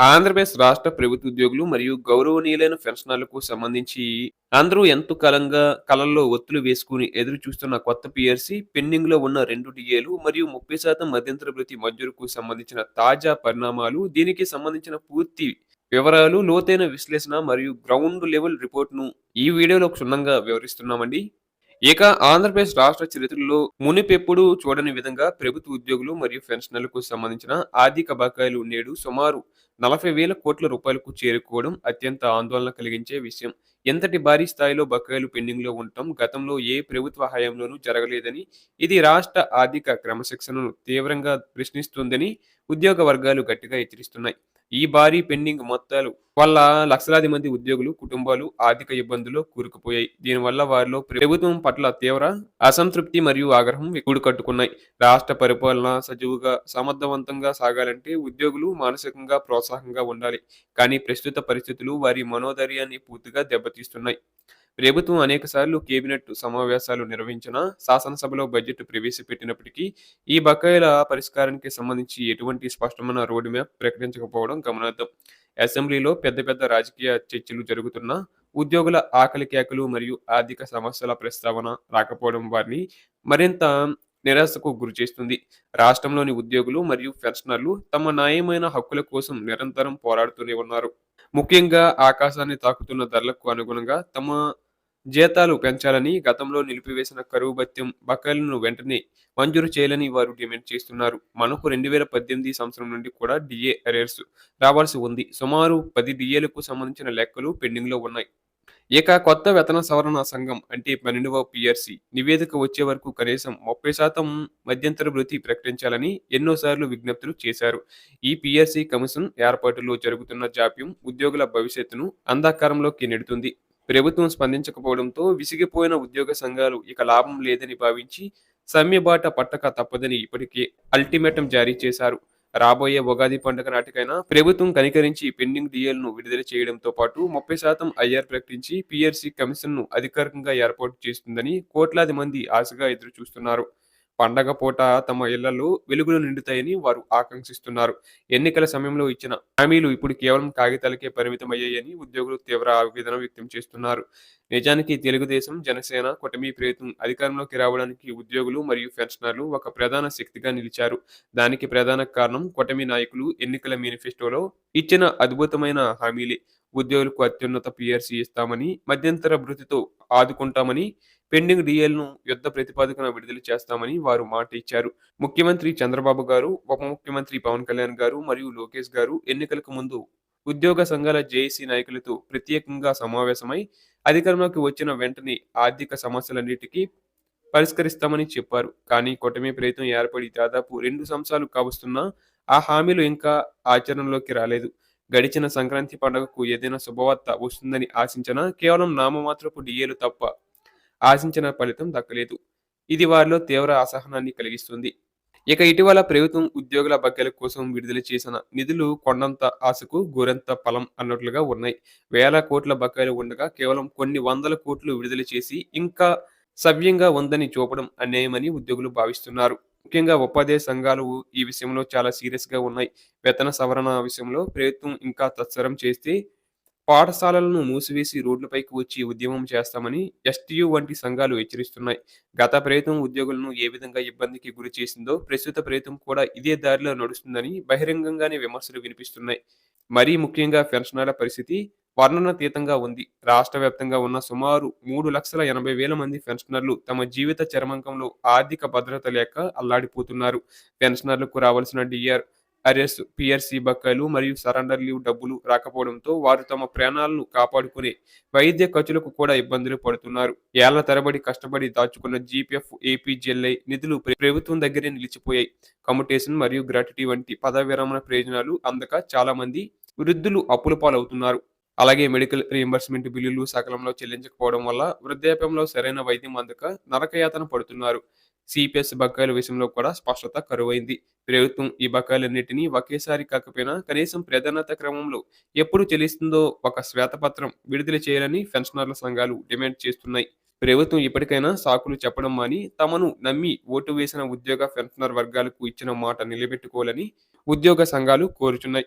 ఆంధ్రప్రదేశ్ రాష్ట్ర ప్రభుత్వ ఉద్యోగులు మరియు గౌరవనీయులైన పెన్షనర్లకు సంబంధించి అందరూ ఎంతో కాలంగా కలల్లో ఒత్తులు వేసుకుని ఎదురు చూస్తున్న కొత్త పిఆర్సీ పెండింగ్‌లో ఉన్న 2 డిఏలు మరియు 30% మధ్యంతర భృతి మంజూరుకు సంబంధించిన తాజా పరిణామాలు, దీనికి సంబంధించిన పూర్తి వివరాలు, లోతైన విశ్లేషణ మరియు గ్రౌండ్ లెవెల్ రిపోర్ట్‌ను ఈ వీడియోలో క్షుణ్ణంగా వివరిస్తున్నామండి. ఇక ఆంధ్రప్రదేశ్ రాష్ట్ర చరిత్రలో మునుపెప్పుడూ చూడని విధంగా ప్రభుత్వ ఉద్యోగులు మరియు పెన్షనర్లకు సంబంధించిన ఆర్థిక బకాయిలు నేడు సుమారు 40,000 కోట్ల రూపాయలకు చేరుకోవడం అత్యంత ఆందోళన కలిగించే విషయం. ఎంతటి భారీ స్థాయిలో బకాయిలు పెండింగ్‌లో ఉండటం గతంలో ఏ ప్రభుత్వ హయాంలోనూ జరగలేదని, ఇది రాష్ట్ర ఆర్థిక క్రమశిక్షణను తీవ్రంగా ప్రశ్నిస్తుందని ఉద్యోగ వర్గాలు గట్టిగా హెచ్చరిస్తున్నాయి. ఈ భారీ పెండింగ్ మొత్తాలు వల్ల లక్షలాది మంది ఉద్యోగులు, కుటుంబాలు ఆర్థిక ఇబ్బందుల్లో కూరుకుపోయాయి. దీనివల్ల వారిలో ప్రభుత్వం పట్ల తీవ్ర అసంతృప్తి మరియు ఆగ్రహం కూడుకట్టుకున్నాయి. రాష్ట్ర పరిపాలన సజావుగా, సమర్థవంతంగా సాగాలంటే ఉద్యోగులు మానసికంగా ప్రోత్సాహంగా ఉండాలి. కానీ ప్రస్తుత పరిస్థితులు వారి మనోధైర్యాన్ని పూర్తిగా దెబ్బతీస్తున్నాయి. ప్రభుత్వం అనేకసార్లు కేబినెట్ సమావేశాలు నిర్వహించినా, శాసనసభలో బడ్జెట్ ప్రవేశపెట్టినప్పటికీ ఈ బకాయిల పరిష్కారానికి సంబంధించి ఎటువంటి స్పష్టమైన రోడ్ మ్యాప్ ప్రకటించకపోవడం గమనార్హం. అసెంబ్లీలో పెద్ద పెద్ద రాజకీయ చర్చలు జరుగుతున్నా, ఉద్యోగుల ఆకలి కేకలు మరియు ఆర్థిక సమస్యల ప్రస్తావన రాకపోవడం వారిని మరింత నిరాశకు గురిచేస్తుంది. రాష్ట్రంలోని ఉద్యోగులు మరియు పెన్షనర్లు తమ న్యాయమైన హక్కుల కోసం నిరంతరం పోరాడుతూనే ఉన్నారు. ముఖ్యంగా ఆకాశాన్ని తాకుతున్న ధరలకు అనుగుణంగా తమ జీతాలు పెంచాలని, గతంలో నిలిపివేసిన కరువు భత్యం బకాయిలను వెంటనే మంజూరు చేయాలని వారు డిమాండ్ చేస్తున్నారు. మనకు 2018 సంవత్సరం నుండి కూడా డిఏ అరియర్స్ రావాల్సి ఉంది. సుమారు 10 డిఏలకు సంబంధించిన లెక్కలు పెండింగ్‌లో ఉన్నాయి. ఇక కొత్త వేతన సవరణ సంఘం అంటే 12వ పిఆర్సీ నివేదిక వచ్చే వరకు కనీసం 30% మధ్యంతర భృతి ప్రకటించాలని ఎన్నోసార్లు విజ్ఞప్తులు చేశారు. ఈ పిఆర్సీ కమిషన్ ఏర్పాటులో జరుగుతున్న జాప్యం ఉద్యోగుల భవిష్యత్తును అంధకారంలోకి నెడుతుంది. ప్రభుత్వం స్పందించకపోవడంతో విసిగిపోయిన ఉద్యోగ సంఘాలు ఇక లాభం లేదని భావించి సమ్మె బాట పట్టక తప్పదని ఇప్పటికే అల్టిమేటం జారీ చేశారు. రాబోయే ఉగాది పండుగ నాటికైనా ప్రభుత్వం కనికరించి పెండింగ్ డిఏలను విడుదల చేయడంతో పాటు 30% ఐఆర్ ప్రకటించి పిఆర్సీ కమిషన్ను అధికారికంగా ఏర్పాటు చేస్తుందని కోట్లాది మంది ఆశగా ఎదురుచూస్తున్నారు. పండగ పూట తమ ఇళ్లలో వెలుగులు నిండుతాయని వారు ఆకాంక్షిస్తున్నారు. ఎన్నికల సమయంలో ఇచ్చిన హామీలు ఇప్పుడు కేవలం కాగితాలకే పరిమితమయ్యాయని ఉద్యోగులు తీవ్ర ఆవేదన వ్యక్తం చేస్తున్నారు. నిజానికి తెలుగుదేశం, జనసేన కూటమి ప్రభుత్వం అధికారంలోకి రావడానికి ఉద్యోగులు మరియు పెన్షనర్లు ఒక ప్రధాన శక్తిగా నిలిచారు. దానికి ప్రధాన కారణం కూటమి నాయకులు ఎన్నికల మేనిఫెస్టోలో ఇచ్చిన అద్భుతమైన హామీలే. ఉద్యోగులకు అత్యున్నత పిఆర్సీ ఇస్తామని, మధ్యంతర భృతితో ఆదుకుంటామని, పెండింగ్ డిఎల్‌ను యుద్ధ ప్రాతిపదికన విడుదల చేస్తామని వారు మాట ఇచ్చారు. ముఖ్యమంత్రి చంద్రబాబు గారు, ఉప ముఖ్యమంత్రి పవన్ కళ్యాణ్ గారు మరియు లోకేష్ గారు ఎన్నికలకు ముందు ఉద్యోగ సంఘాల జేఏసీ నాయకులతో ప్రత్యేకంగా సమావేశమై అధికారంలోకి వచ్చిన వెంటనే ఆర్థిక సమస్యలన్నిటికీ పరిష్కరిస్తామని చెప్పారు. కానీ కూటమి ప్రభుత్వం ఏర్పడి దాదాపు 2 సంవత్సరాలు కావస్తున్నా ఆ హామీలు ఇంకా ఆచరణలోకి రాలేదు. గడిచిన సంక్రాంతి పండుగకు ఏదైనా శుభవార్త వస్తుందని ఆశించినా కేవలం నామమాత్రపు డిఏలు తప్ప ఆశించిన ఫలితం దక్కలేదు. ఇది వారిలో తీవ్ర అసహనాన్ని కలిగిస్తుంది. ఇక ఇటీవల ప్రభుత్వం ఉద్యోగుల బకాయిల కోసం విడుదల చేసిన నిధులు కొండంత ఆశకు గోరంత ఫలం అన్నట్లుగా ఉన్నాయి. వేల కోట్ల బకాయిలు ఉండగా కేవలం కొన్ని వందల కోట్లు విడుదల చేసి ఇంకా సవ్యంగా ఉందని చూపడం అన్యాయమని ఉద్యోగులు భావిస్తున్నారు. ముఖ్యంగా ఉపాధ్యాయ సంఘాలు ఈ విషయంలో చాలా సీరియస్‌గా ఉన్నాయి. వేతన సవరణ విషయంలో ప్రభుత్వం ఇంకా తత్సరం చేస్తే పాఠశాలలను మూసివేసి రోడ్లపైకి వచ్చి ఉద్యమం చేస్తామని ఎస్‌టియు వంటి సంఘాలు హెచ్చరిస్తున్నాయి. గత ప్రభుత్వం ఉద్యోగులను ఏ విధంగా ఇబ్బందికి గురి చేసిందో ప్రస్తుత ప్రభుత్వం కూడా ఇదే దారిలో నడుస్తుందని బహిరంగంగానే విమర్శలు వినిపిస్తున్నాయి. మరీ ముఖ్యంగా పెన్షనర్ల పరిస్థితి వర్ణనాతీతంగా ఉంది. రాష్ట్ర వ్యాప్తంగా ఉన్న సుమారు 3,80,000 మంది పెన్షనర్లు తమ జీవిత చరమాంకంలో ఆర్థిక భద్రత లేక అల్లాడిపోతున్నారు. పెన్షనర్లకు రావాల్సిన డీఆర్ అరెస్ట్, పీఆర్సీ బకాయిలు మరియు సరెండర్ లీవ్ డబ్బులు రాకపోవడంతో వారు తమ ప్రాణాలను కాపాడుకునే వైద్య ఖర్చులకు కూడా ఇబ్బందులు పడుతున్నారు. ఏళ్ల తరబడి కష్టపడి దాచుకున్న జీపీఎఫ్, ఏపీజీఎల్ఐ నిధులు ప్రభుత్వం దగ్గరే నిలిచిపోయాయి. కమ్యుటేషన్ మరియు గ్రాట్యుటీ వంటి పదవి విరమణ ప్రయోజనాలు అందక చాలా మంది వృద్ధులు అప్పుల పాలవుతున్నారు. అలాగే మెడికల్ రీయింబర్స్‌మెంట్ బిల్లులు సకాలంలో చెల్లించకపోవడం వల్ల వృద్ధాప్యంలో సరైన వైద్యం అందక నరకయాతన పడుతున్నారు. సిపిఎస్ బకాయిల విషయంలో కూడా స్పష్టత కరువైంది. ప్రభుత్వం ఈ బకాయిలన్నిటినీ ఒకేసారి కాకపోయినా కనీసం ప్రాధాన్యత క్రమంలో ఎప్పుడు చెల్లిస్తుందో ఒక శ్వేతపత్రం విడుదల చేయాలని పెన్షనర్ల సంఘాలు డిమాండ్ చేస్తున్నాయి. ప్రభుత్వం ఇప్పటికైనా సాకులు చెప్పడం మాని తమను నమ్మి ఓటు వేసిన ఉద్యోగ పెన్షనర్ వర్గాలకు ఇచ్చిన మాట నిలబెట్టుకోవాలని ఉద్యోగ సంఘాలు కోరుచున్నాయి.